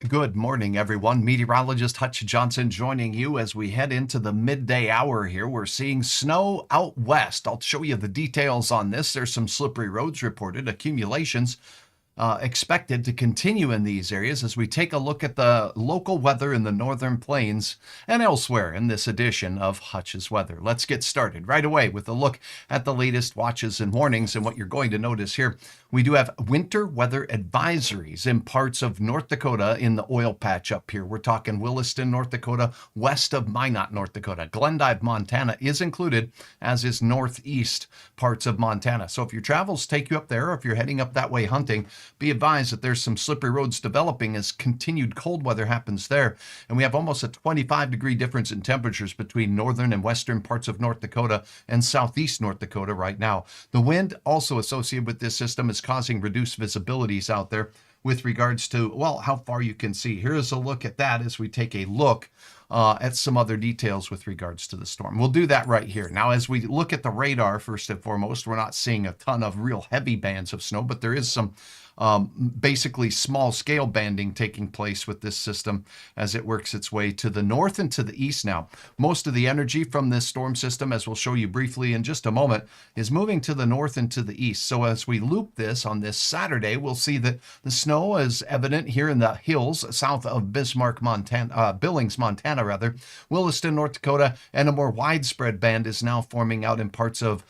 Good morning, everyone. Meteorologist Hutch Johnson joining you as we head into the midday hour here. We're seeing snow out west. I'll show you the details on this. There's some slippery roads reported, accumulations expected to continue in these areas as we take a look at the local weather in the northern plains and elsewhere in this edition of Hutch's Weather. Let's get started right away with a look at the latest watches and warnings. And what you're going to notice here, we do have winter weather advisories in parts of North Dakota in the oil patch up here. We're talking Williston, North Dakota, west of Minot, North Dakota. Glendive, Montana is included, as is northeast parts of Montana. So if your travels take you up there, or if you're heading up that way hunting, be advised that there's some slippery roads developing as continued cold weather happens there. And we have almost a 25-degree difference in temperatures between northern and western parts of North Dakota and southeast North Dakota right now. The wind also associated with this system is causing reduced visibilities out there with regards to, well, how far you can see. Here's a look at that as we take a look at some other details with regards to the storm. We'll do that right here. Now, as we look at the radar, first and foremost, we're not seeing a ton of real heavy bands of snow, but there is some basically small scale banding taking place with this system as it works its way to the north and to the east now. Most of the energy from this storm system, as we'll show you briefly in just a moment, is moving to the north and to the east. So as we loop this on this Saturday, we'll see that the snow is evident here in the hills south of Bismarck, Montana, Billings, Montana, Williston, North Dakota, and a more widespread band is now forming out in parts of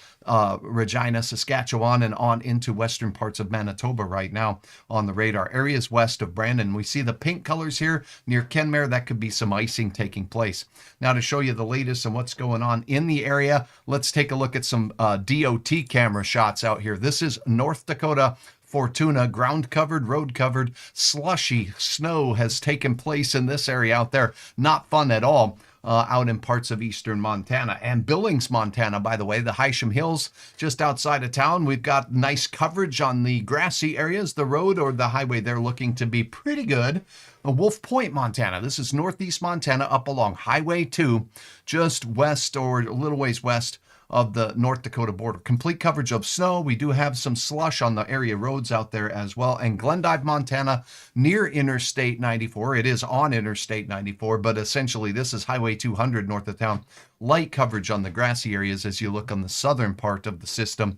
Regina, Saskatchewan, and on into western parts of Manitoba right now on the radar. Areas west of Brandon, we see the pink colors here near Kenmare. That could be some icing taking place. Now, to show you the latest and what's going on in the area, let's take a look at some DOT camera shots out here. This is North Dakota Fortuna, ground covered, road covered, slushy snow has taken place in this area out there. Not fun at all. Out in parts of eastern Montana. And Billings, Montana, by the way, the Hysham Hills, just outside of town. We've got nice coverage on the grassy areas. The road or the highway there looking to be pretty good. Wolf Point, Montana. This is northeast Montana up along Highway 2, just west or a little ways west of the North Dakota border. Complete coverage of snow. We do have some slush on the area roads out there as well. And Glendive, Montana, near Interstate 94. It is on Interstate 94, but essentially this is Highway 200 north of town. Light coverage on the grassy areas as you look on the southern part of the system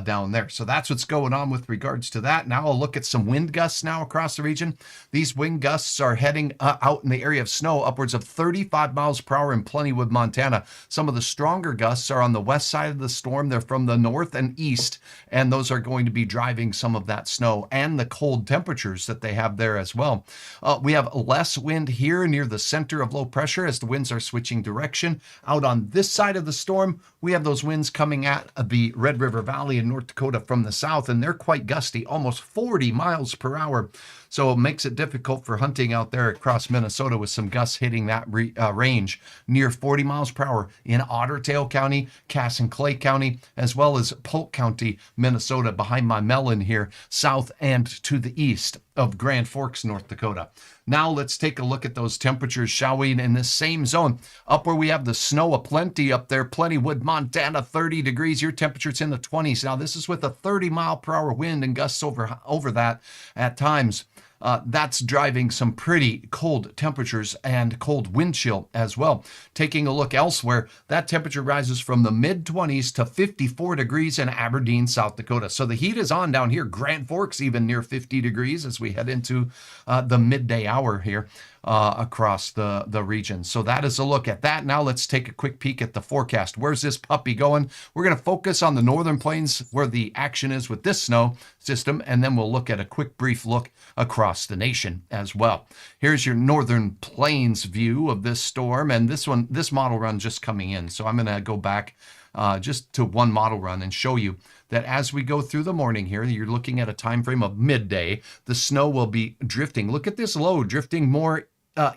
down there. So that's what's going on with regards to that. Now I'll look at some wind gusts now across the region. These wind gusts are heading out in the area of snow upwards of 35 miles per hour in Plentywood, Montana. Some of the stronger gusts are on the west side of the storm. They're from the north and east, and those are going to be driving some of that snow and the cold temperatures that they have there as well. We have less wind here near the center of low pressure as the winds are switching direction. Out on this side of the storm, we have those winds coming at the Red River Valley in North Dakota from the south, and they're quite gusty, almost 40 miles per hour. So it makes it difficult for hunting out there across Minnesota with some gusts hitting that range near 40 miles per hour in Otter Tail County, Cass and Clay County, as well as Polk County, Minnesota, behind my melon here, south and to the east of Grand Forks, North Dakota. Now let's take a look at those temperatures, shall we, in this same zone. Up where we have the snow aplenty up there, Plentywood, Montana, 30 degrees. Your temperature's in the 20s. Now this is with a 30 mile per hour wind and gusts over that at times. That's driving some pretty cold temperatures and cold wind chill as well. Taking a look elsewhere, that temperature rises from the mid-20s to 54 degrees in Aberdeen, South Dakota. So the heat is on down here. Grand Forks even near 50 degrees as we head into the midday hour here across the region. So that is a look at that. Now let's take a quick peek at the forecast. Where's this puppy going? We're going to focus on the northern plains where the action is with this snow system, and then we'll look at a quick brief look across the nation as well. Here's your northern plains view of this storm, and this model run just coming in. So I'm going to go back just to one model run and show you that as we go through the morning here, you're looking at a time frame of midday. The snow will be drifting. Look at this low drifting more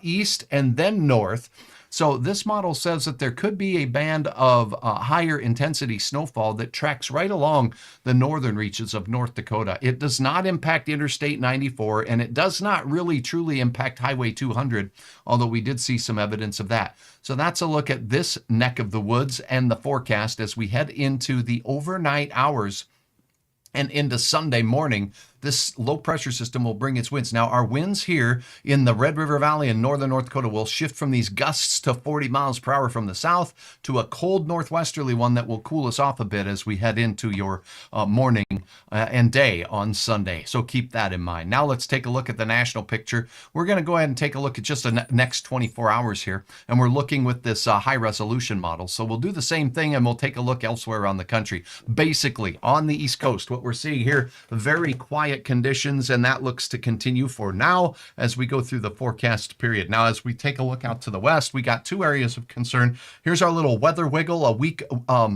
east and then north. So this model says that there could be a band of higher intensity snowfall that tracks right along the northern reaches of North Dakota. It does not impact Interstate 94, and it does not really truly impact Highway 200, although we did see some evidence of that. So that's a look at this neck of the woods and the forecast as we head into the overnight hours and into Sunday morning. this low pressure system will bring its winds. Now, our winds here in the Red River Valley in northern North Dakota will shift from these gusts to 40 miles per hour from the south to a cold northwesterly one that will cool us off a bit as we head into your morning and day on Sunday. So keep that in mind. Now let's take a look at the national picture. We're going to go ahead and take a look at just the next 24 hours here, and we're looking with this high resolution model. So we'll do the same thing, and we'll take a look elsewhere around the country. Basically, on the East Coast, what we're seeing here, very quiet conditions, and that looks to continue for now as we go through the forecast period. Now, as we take a look out to the west, we got two areas of concern. Here's our little weather wiggle, a weak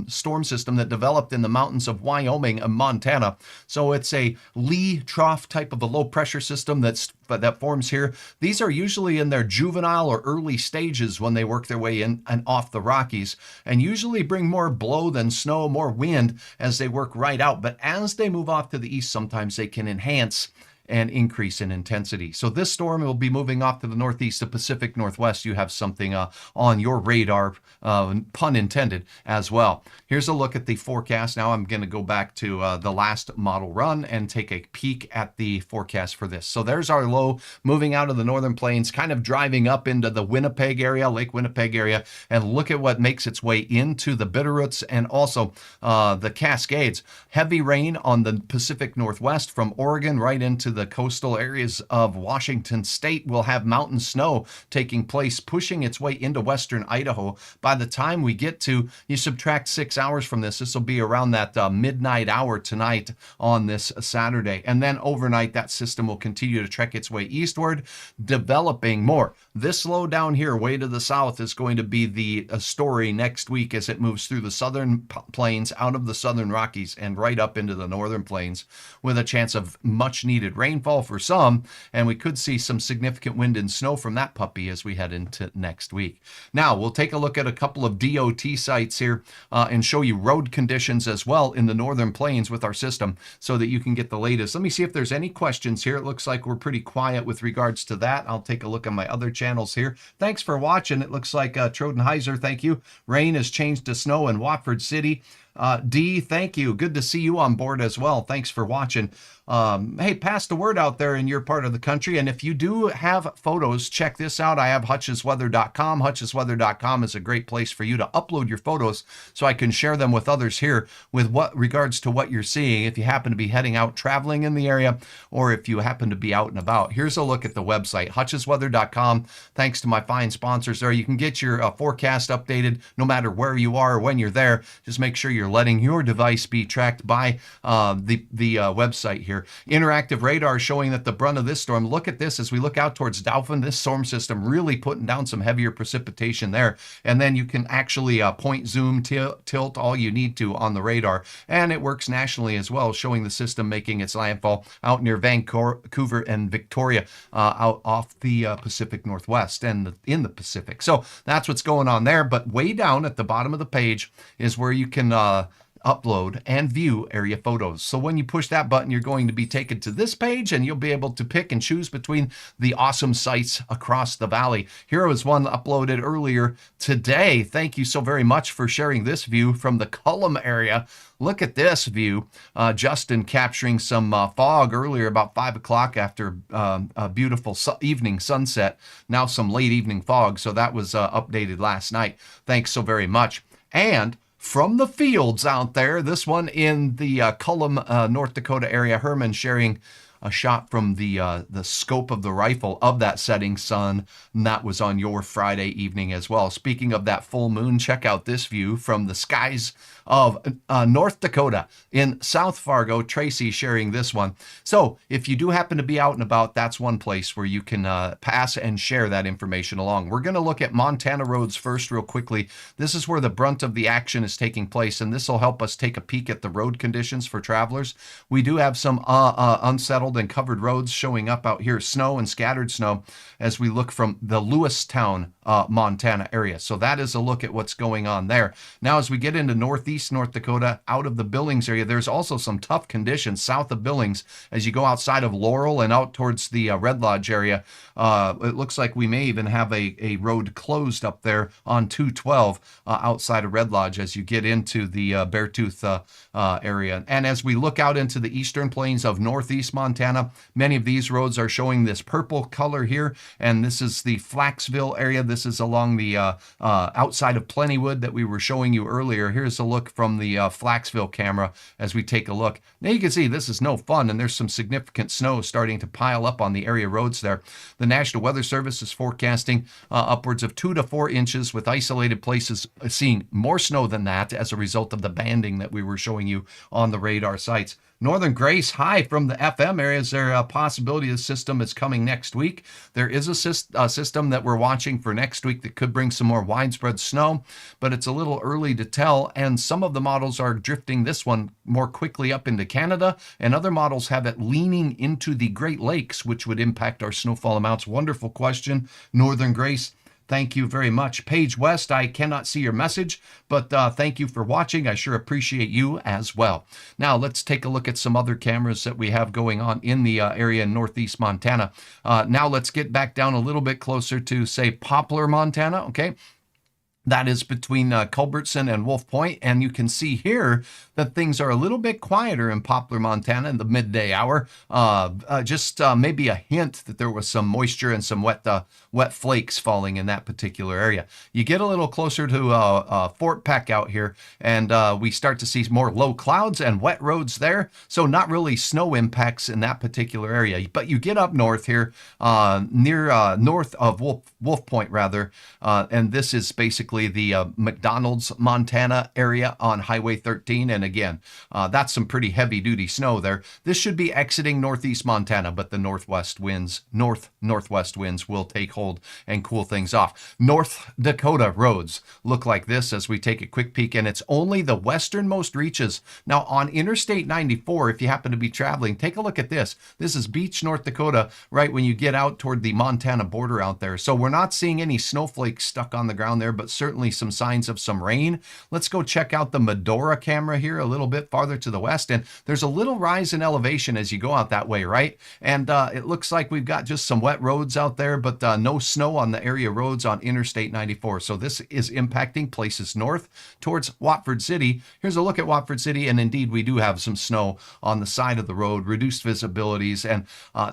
storm system that developed in the mountains of Wyoming and Montana. So it's a Lee trough type of a low pressure system that forms here. These are usually in their juvenile or early stages when they work their way in and off the Rockies, and usually bring more blow than snow, more wind as they work right out. But as they move off to the east, sometimes they can enhance and increase in intensity. So this storm will be moving off to the northeast, the Pacific Northwest. You have something on your radar, pun intended, as well. Here's a look at the forecast. Now I'm going to go back to the last model run and take a peek at the forecast for this. So there's our low moving out of the northern plains, kind of driving up into the Winnipeg area, Lake Winnipeg area, and look at what makes its way into the Bitterroots and also the Cascades. Heavy rain on the Pacific Northwest from Oregon right into the coastal areas of Washington state. Will have mountain snow taking place, pushing its way into western Idaho. By the time we get to, you subtract 6 hours from this, this will be around that midnight hour tonight on this Saturday. And then overnight, that system will continue to trek its way eastward, developing more. This low down here, way to the south, is going to be the story next week as it moves through the southern plains, out of the southern Rockies, and right up into the northern plains, with a chance of much needed rainfall for some, and we could see some significant wind and snow from that puppy as we head into next week. Now, we'll take a look at a couple of DOT sites here and show you road conditions as well in the northern plains with our system so that you can get the latest. Let me see if there's any questions here. It looks like we're pretty quiet with regards to that. I'll take a look on my other channels here. Thanks for watching. It looks like Trodenheiser, thank you. Rain has changed to snow in Watford City. D, thank you. Good to see you on board as well. Thanks for watching. Hey, pass the word out there in your part of the country. And if you do have photos, check this out. I have hutchesweather.com. Hutchesweather.com is a great place for you to upload your photos so I can share them with others here with what regards to what you're seeing if you happen to be heading out traveling in the area or if you happen to be out and about. Here's a look at the website, hutchesweather.com. Thanks to my fine sponsors there. You can get your forecast updated no matter where you are or when you're there. Just make sure you're letting your device be tracked by the website here. Interactive radar showing that the brunt of this storm, look at this as we look out towards Dauphin, this storm system really putting down some heavier precipitation there. And then you can actually point, zoom, tilt all you need to on the radar. And it works nationally as well, showing the system making its landfall out near Vancouver and Victoria, out off the Pacific Northwest and in the Pacific. So that's what's going on there. But way down at the bottom of the page is where you can upload and view area photos. So when you push that button, you're going to be taken to this page and you'll be able to pick and choose between the awesome sites across the valley. Here was one uploaded earlier today. Thank you so very much for sharing this view from the Cullum area. Look at this view. Justin capturing some fog earlier about 5 o'clock after a beautiful evening sunset. Now some late evening fog. So that was updated last night. Thanks so very much. And from the fields out there, this one in the Cullum, North Dakota area, Herman sharing a shot from the scope of the rifle of that setting sun, and that was on your Friday evening as well. Speaking of that full moon, check out this view from the skies of North Dakota in South Fargo. Tracy sharing this one. So if you do happen to be out and about, that's one place where you can pass and share that information along. We're going to look at Montana roads first real quickly. This is where the brunt of the action is taking place, and this will help us take a peek at the road conditions for travelers. We do have some unsettled unsettled and covered roads showing up out here, snow and scattered snow as we look from the Lewistown, Montana area. So that is a look at what's going on there. Now, as we get into northeast North Dakota, out of the Billings area, there's also some tough conditions south of Billings as you go outside of Laurel and out towards the Red Lodge area. It looks like we may even have a road closed up there on 212 outside of Red Lodge as you get into the Beartooth area. And as we look out into the eastern plains of northeast Montana, many of these roads are showing this purple color here, and this is the Flaxville area. This is along the outside of Plentywood that we were showing you earlier. Here's a look from the Flaxville camera as we take a look. Now you can see this is no fun, and there's some significant snow starting to pile up on the area roads there. The National Weather Service is forecasting upwards of 2 to 4 inches, with isolated places seeing more snow than that as a result of the banding that we were showing you on the radar sites. Northern Grace, hi from the FM area. Is there a possibility the system is coming next week? There is a system that we're watching for next week that could bring some more widespread snow, but it's a little early to tell, and some of the models are drifting this one more quickly up into Canada, and other models have it leaning into the Great Lakes, which would impact our snowfall amounts. Wonderful question, Northern Grace. Thank you very much. Paige West, I cannot see your message, but thank you for watching. I sure appreciate you as well. Now, let's take a look at some other cameras that we have going on in the area in northeast Montana. Now, let's get back down a little bit closer to, say, Poplar, Montana, okay? That is between Culbertson and Wolf Point, and you can see here that things are a little bit quieter in Poplar, Montana in the midday hour. Just maybe a hint that there was some moisture and some wet flakes falling in that particular area. You get a little closer to Fort Peck out here, and we start to see more low clouds and wet roads there, so not really snow impacts in that particular area. But you get up north here, near north of Wolf Point, rather, and this is basically the McDonald's, Montana area on Highway 13. And again, that's some pretty heavy duty snow there. This should be exiting northeast Montana, but the northwest winds will take hold and cool things off. North Dakota roads look like this as we take a quick peek, and it's only the westernmost reaches. Now on Interstate 94, if you happen to be traveling, take a look at this. This is Beach, North Dakota, right when you get out toward the Montana border out there. So we're not seeing any snowflakes stuck on the ground there, but certainly some signs of some rain. Let's go check out the Medora camera here a little bit farther to the west, and there's a little rise in elevation as you go out that way, right? And it looks like we've got just some wet roads out there, but no snow on the area roads on Interstate 94. So this is impacting places north towards Watford City. Here's a look at Watford City, and indeed we do have some snow on the side of the road, reduced visibilities, and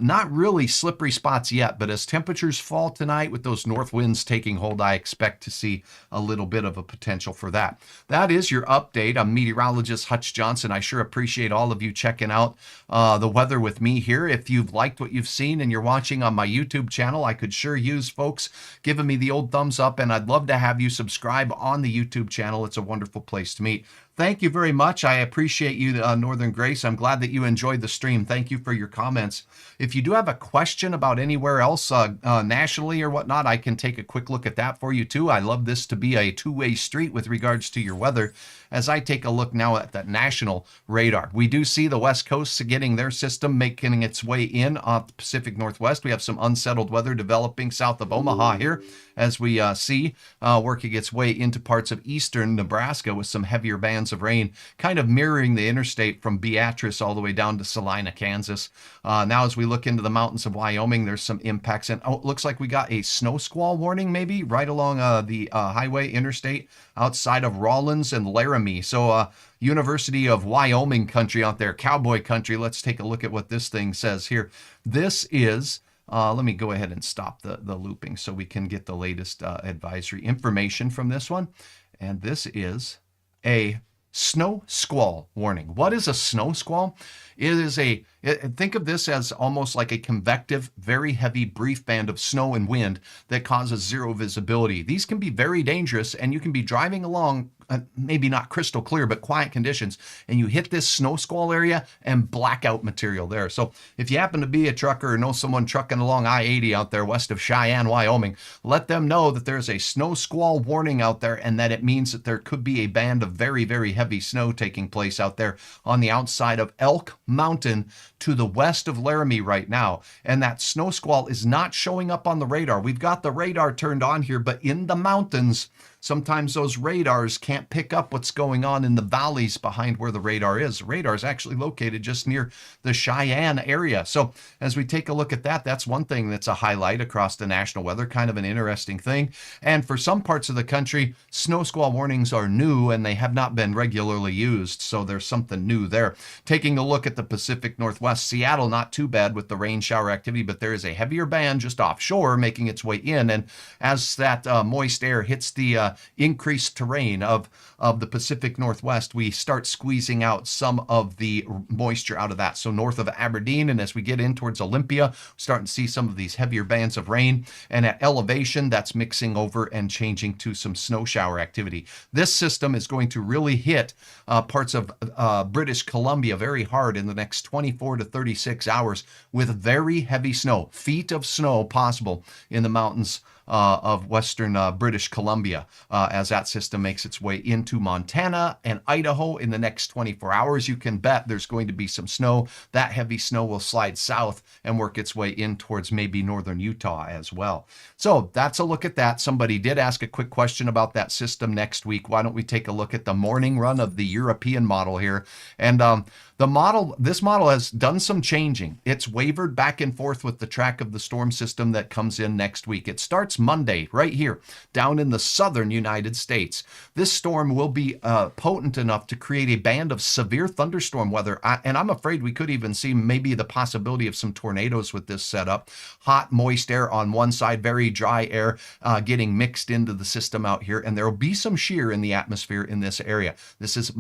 not really slippery spots yet, but as temperatures fall tonight with those north winds taking hold, I expect to see a little bit of a potential for that. That is your update. I'm meteorologist Hutch Johnson. I sure appreciate all of you checking out the weather with me here. If you've liked what you've seen and you're watching on my YouTube channel, I could sure use folks giving me the old thumbs up, and I'd love to have you subscribe on the YouTube channel. It's a wonderful place to meet. Thank you very much. I appreciate you, Northern Grace. I'm glad that you enjoyed the stream. Thank you for your comments. If you do have a question about anywhere else nationally or whatnot, I can take a quick look at that for you too. I love this to be a two-way street with regards to your weather. As I take a look now at the national radar, we do see the West Coast getting their system making its way in off the Pacific Northwest. We have some unsettled weather developing south of Omaha here, as we see working its way into parts of eastern Nebraska with some heavier bands of rain, kind of mirroring the interstate from Beatrice all the way down to Salina, Kansas. Now, as we look into the mountains of Wyoming, there's some impacts, and it looks like we got a snow squall warning maybe right along the highway interstate outside of Rawlins and Laramie. So University of Wyoming country out there, cowboy country. Let's take a look at what this thing says here. This is let me go ahead and stop the looping so we can get the latest advisory information from this one. And this is a snow squall warning. What is a snow squall? It is think of this as almost like a convective, very heavy, brief band of snow and wind that causes zero visibility. These can be very dangerous, and you can be driving along, maybe not crystal clear, but quiet conditions, and you hit this snow squall area and blackout material there. So if you happen to be a trucker or know someone trucking along I-80 out there west of Cheyenne, Wyoming, let them know that there's a snow squall warning out there, and that it means that there could be a band of very, very heavy snow taking place out there on the outside of Elk Mountain to the west of Laramie right now, and that snow squall is not showing up on the radar. We've got the radar turned on here, but in the mountains, sometimes those radars can't pick up what's going on in the valleys behind where the radar is. The radar is actually located just near the Cheyenne area. So as we take a look at that, that's one thing that's a highlight across the national weather, kind of an interesting thing. And for some parts of the country, snow squall warnings are new and they have not been regularly used. So there's something new there. Taking a look at the Pacific Northwest, Seattle, not too bad with the rain shower activity, but there is a heavier band just offshore making its way in. And as that moist air hits the increased terrain of the Pacific Northwest, we start squeezing out some of the moisture out of that. So north of Aberdeen, and as we get in towards Olympia, we're starting to see some of these heavier bands of rain. And at elevation, that's mixing over and changing to some snow shower activity. This system is going to really hit parts of British Columbia very hard in the next 24 to 36 hours with very heavy snow, feet of snow possible in the mountains of western British Columbia as that system makes its way into Montana and Idaho in the next 24 hours. You can bet there's going to be some snow. That heavy snow will slide south and work its way in towards maybe northern Utah as well. So that's a look at that. Somebody did ask a quick question about that system next week. Why don't we take a look at the morning run of the European model here? And this model has done some changing. It's wavered back and forth with the track of the storm system that comes in next week. It starts Monday right here down in the southern United States. This storm will be potent enough to create a band of severe thunderstorm weather. And I'm afraid we could even see maybe the possibility of some tornadoes with this setup. Hot, moist air on one side, very dry air getting mixed into the system out here. And there will be some shear in the atmosphere in this area. This is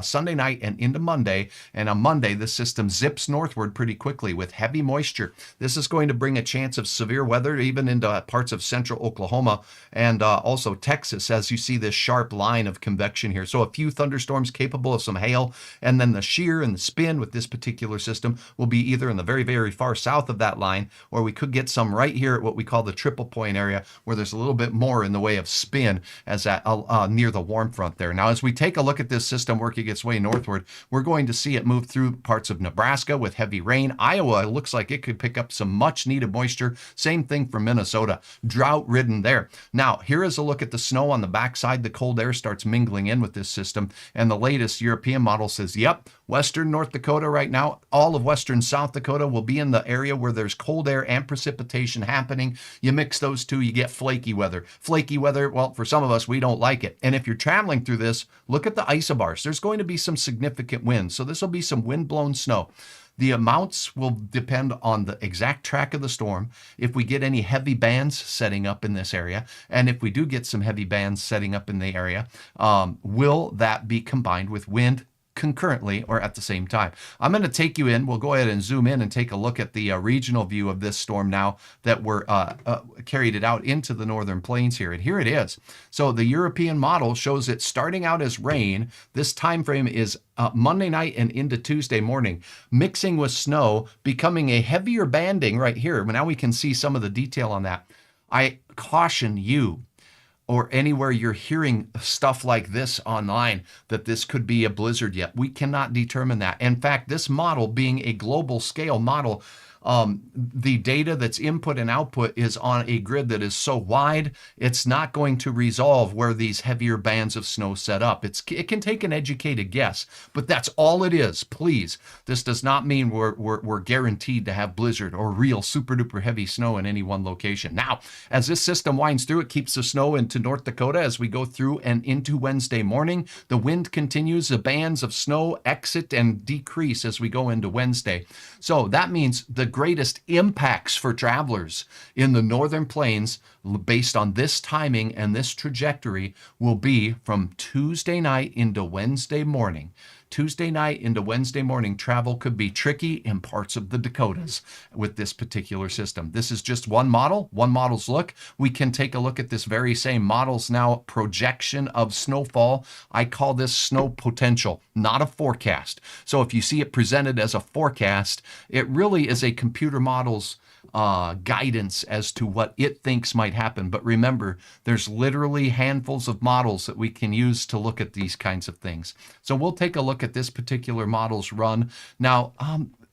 Sunday night and into Monday. And on Monday, this system zips northward pretty quickly with heavy moisture. This is going to bring a chance of severe weather even into parts of central Oklahoma and also Texas as you see this sharp line of convection here. So a few thunderstorms capable of some hail, and then the shear and the spin with this particular system will be either in the very, very far south of that line, or we could get some right here at what we call the triple point area where there's a little bit more in the way of spin as that near the warm front there. Now, as we take a look at this system working its way northward, we're going to see it move through parts of Nebraska with heavy rain. Iowa looks like it could pick up some much needed moisture. Same thing for Minnesota. Drought ridden there. Now, here is a look at the snow on the backside. The cold air starts mingling in with this system, and the latest European model says, yep, western North Dakota right now, all of western South Dakota will be in the area where there's cold air and precipitation happening. You mix those two, you get flaky weather. Flaky weather, well, for some of us, we don't like it. And if you're traveling through this, look at the isobars. There's going to be some significant winds. So this will be some wind-blown snow. The amounts will depend on the exact track of the storm, if we get any heavy bands setting up in this area, and if we do get some heavy bands setting up in the area, will that be combined with wind concurrently or at the same time? I'm going to take you in. We'll go ahead and zoom in and take a look at the regional view of this storm now that we're carried it out into the northern plains here. And here it is. So the European model shows it starting out as rain. This time frame is Monday night and into Tuesday morning, mixing with snow, becoming a heavier banding right here. Now we can see some of the detail on that. I caution you, or anywhere you're hearing stuff like this online, that this could be a blizzard yet. We cannot determine that. In fact, this model being a global scale model, the data that's input and output is on a grid that is so wide, it's not going to resolve where these heavier bands of snow set up. It can take an educated guess, but that's all it is. Please, this does not mean we're guaranteed to have blizzard or real super duper heavy snow in any one location. Now, as this system winds through, it keeps the snow into North Dakota as we go through and into Wednesday morning. The wind continues. The bands of snow exit and decrease as we go into Wednesday. So that means the greatest impacts for travelers in the northern plains based on this timing and this trajectory will be from Tuesday night into Wednesday morning. Tuesday night into Wednesday morning, travel could be tricky in parts of the Dakotas with this particular system. This is just one model, one model's look. We can take a look at this very same model's now projection of snowfall. I call this snow potential, not a forecast. So if you see it presented as a forecast, it really is a computer model's guidance as to what it thinks might happen. But remember, there's literally handfuls of models that we can use to look at these kinds of things. So we'll take a look at this particular model's run. Now,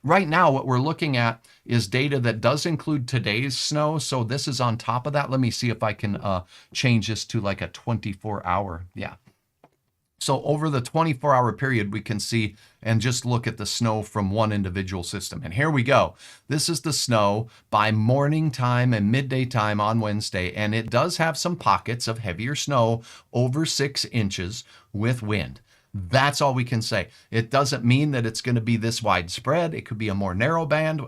right now, what we're looking at is data that does include today's snow. So this is on top of that. Let me see if I can change this to like a 24-hour. Yeah. So over the 24-hour period, we can see and just look at the snow from one individual system. And here we go. This is the snow by morning time and midday time on Wednesday. And it does have some pockets of heavier snow over 6 inches with wind. That's all we can say. It doesn't mean that it's going to be this widespread. It could be a more narrow band.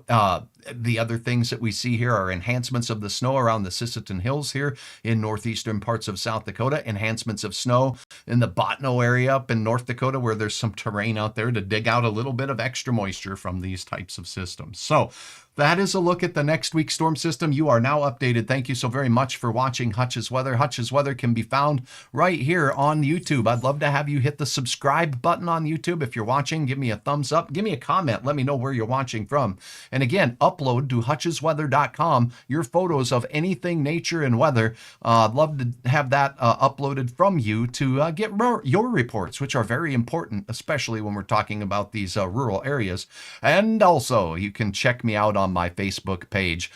The other things that we see here are enhancements of the snow around the Sisseton Hills here in northeastern parts of South Dakota, enhancements of snow in the Botno area up in North Dakota, where there's some terrain out there to dig out a little bit of extra moisture from these types of systems. So that is a look at the next week's storm system. You are now updated. Thank you so very much for watching Hutch's Weather. Hutch's Weather can be found right here on YouTube. I'd love to have you hit the subscribe button on YouTube. If you're watching, give me a thumbs up. Give me a comment. Let me know where you're watching from. And again, upload to hutchesweather.com your photos of anything nature and weather. I'd love to have that uploaded from you to get your reports, which are very important, especially when we're talking about these rural areas. And also, you can check me out on my Facebook page.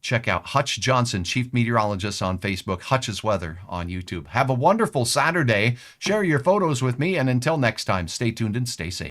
Check out Hutch Johnson, Chief Meteorologist on Facebook, Hutch's Weather on YouTube. Have a wonderful Saturday. Share your photos with me, and until next time, stay tuned and stay safe.